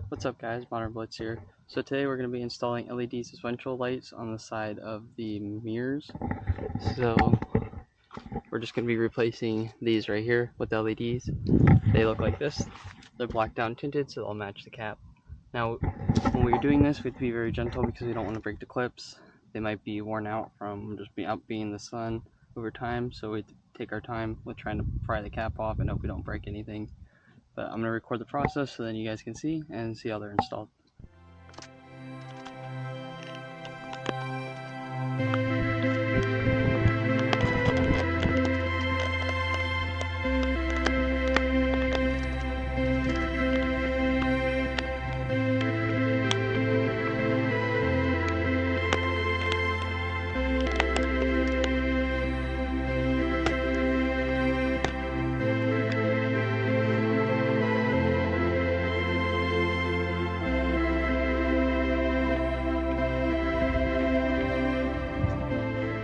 What's up guys, Modern Blitz here. So today we're going to be installing LED sequential lights on the side of the mirrors. So we're just going to be replacing these right here with LEDs. They look like this. They're black down tinted, so they'll match the cap. Now when we're doing this, we have to be very gentle because we don't want to break the clips. They might be worn out from just being in the sun over time, so we take our time with trying to pry the cap off and hope we don't break anything. But I'm going to record the process so then you guys can see how they're installed.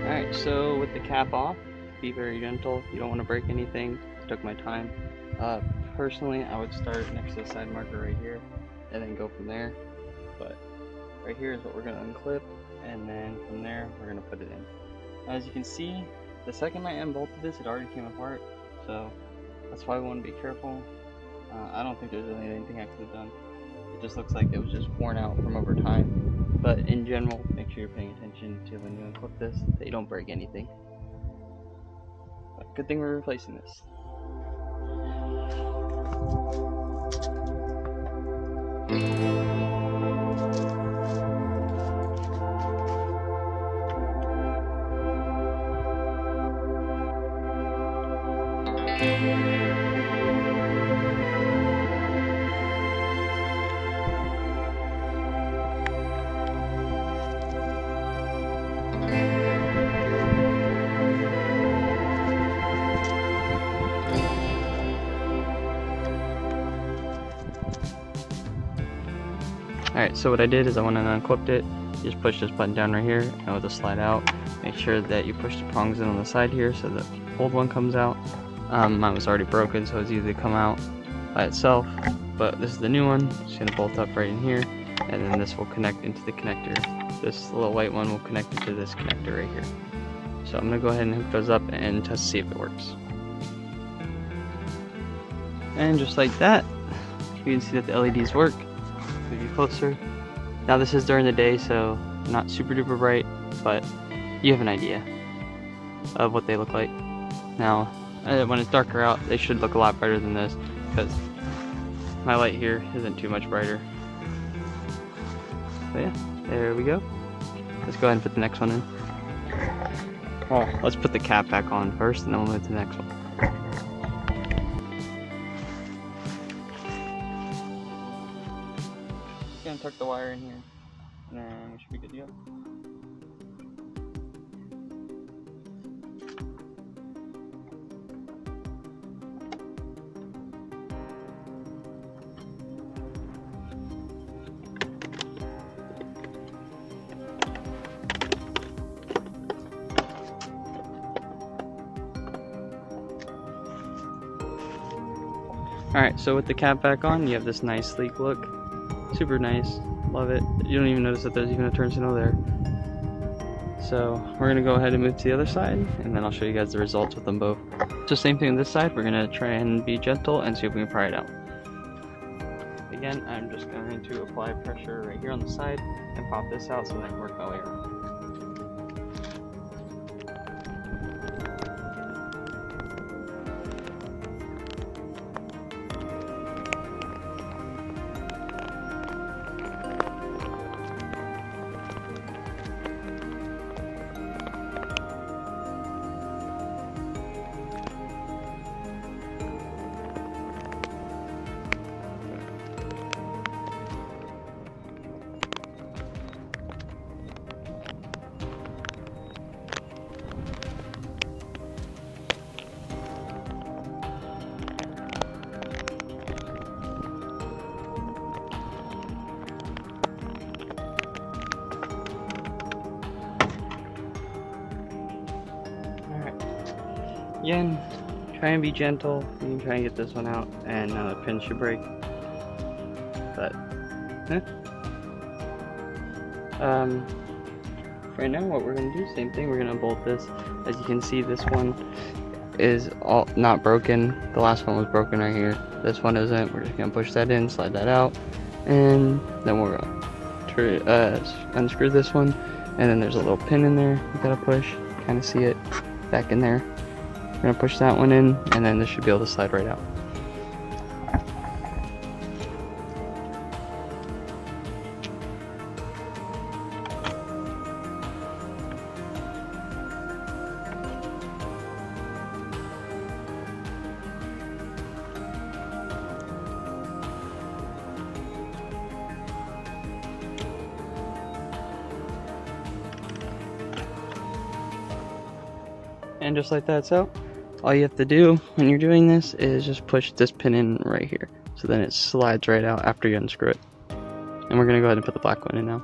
Alright, so with the cap off, be very gentle. You don't want to break anything. Took my time. Personally, I would start next to the side marker right here and then go from there. But right here is what we're going to unclip, and then from there we're going to put it in. As you can see, the second I unbolted this, it already came apart, so that's why we want to be careful. I don't think there's really anything I could have done. It just looks like it was just worn out from over time. But in general, make sure you're paying attention to when you unclip this, that you don't break anything. But good thing we're replacing this. Alright, so what I did is I went and unclipped it. You just push this button down right here, and with the slide out, make sure that you push the prongs in on the side here so the old one comes out. Mine was already broken, so it's easy to come out by itself, but this is the new one. It's going to bolt up right in here, and then this will connect into the connector. This little white one will connect into this connector right here. So I'm going to go ahead and hook those up and test to see if it works. And just like that, you can see that the LEDs work. Move you closer. Now this is during the day, so not super duper bright, but you have an idea of what they look like. Now when it's darker out, they should look a lot brighter than this, because my light here isn't too much brighter. So yeah, there we go. Let's go ahead and put the next one in. Oh, let's put the cap back on first, and then we'll move to the next one. Gonna tuck the wire in here, and then we should be good to go. Alright, so with the cap back on, you have this nice sleek look. Super nice, love it. You don't even notice that there's even a turn signal there. So we're gonna go ahead and move to the other side, and then I'll show you guys the results with them both. So same thing on this side, we're gonna try and be gentle and see if we can pry it out. Again, I'm just going to apply pressure right here on the side and pop this out so that I can work my way around. Again, try and be gentle. You can try and get this one out, and the pin should break. But Right now what we're going to do, same thing, we're going to bolt this. As you can see, this one is all not broken. The last one was broken right here. This one isn't. We're just going to push that in, slide that out, and then we're going to unscrew this one, and then there's a little pin in there you got to push. Kind of see it back in there. We're going to push that one in, and then this should be able to slide right out. And just like that, so all you have to do when you're doing this is just push this pin in right here, so then it slides right out after you unscrew it. And we're going to go ahead and put the black one in now.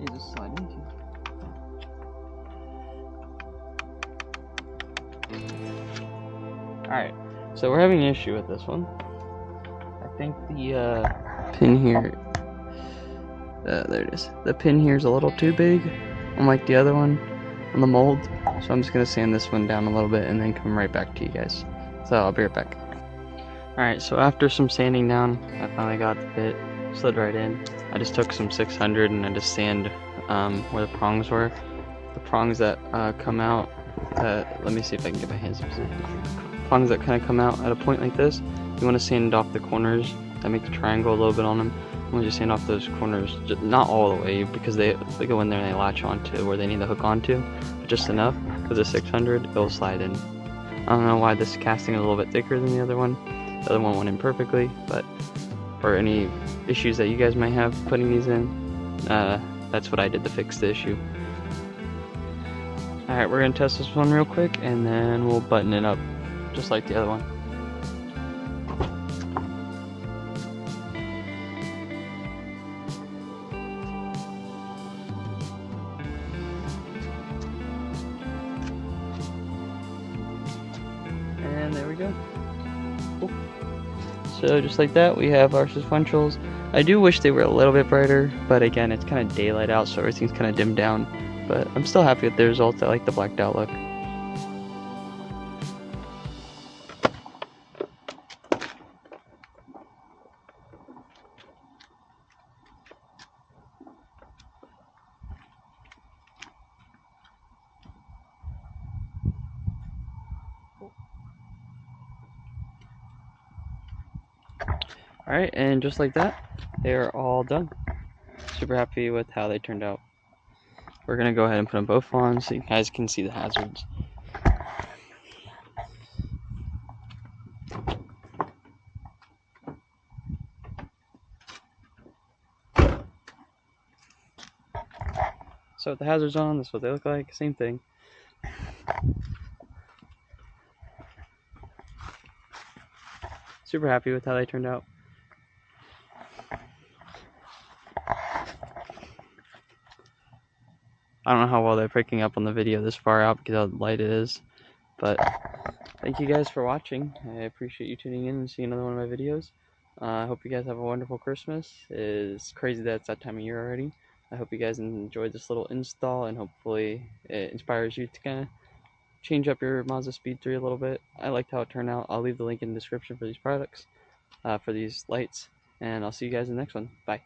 You just slide into. Alright, so we're having an issue with this one. I think the pin here, there it is. The pin here is a little too big, unlike the other one on the mold. So I'm just going to sand this one down a little bit and then come right back to you guys. So I'll be right back. Alright, so after some sanding down, I finally got the bit slid right in. I just took some 600 and I just sand where the prongs were. The prongs that come out, let me see if I can get my hands up. Prongs that kind of come out at a point like this, you want to sand off the corners that make the triangle a little bit on them. You want to just sand off those corners, just not all the way, because they go in there and they latch onto where they need to hook onto, but just enough, because the 600, it'll slide in. I don't know why this casting is a little bit thicker than the other one. The other one went in perfectly, but for any issues that you guys might have putting these in, that's what I did to fix the issue. Alright, we're going to test this one real quick, and then we'll button it up, just like the other one. And there we go. Cool. So just like that, we have our sequentials. I do wish they were a little bit brighter, but again, it's kind of daylight out, so everything's kind of dimmed down. But I'm still happy with the results. I like the blacked out look. Alright, and just like that, they're all done. Super happy with how they turned out. We're going to go ahead and put them both on so you guys can see the hazards. So with the hazards on, this is what they look like, same thing. Super happy with how they turned out. I don't know how well they're picking up on the video this far out because of how light it is. But thank you guys for watching. I appreciate you tuning in and seeing another one of my videos. I hope you guys have a wonderful Christmas. It's crazy that it's that time of year already. I hope you guys enjoyed this little install, and hopefully it inspires you to kind of change up your MazdaSpeed 3 a little bit. I liked how it turned out. I'll leave the link in the description for these products, for these lights, and I'll see you guys in the next one. Bye.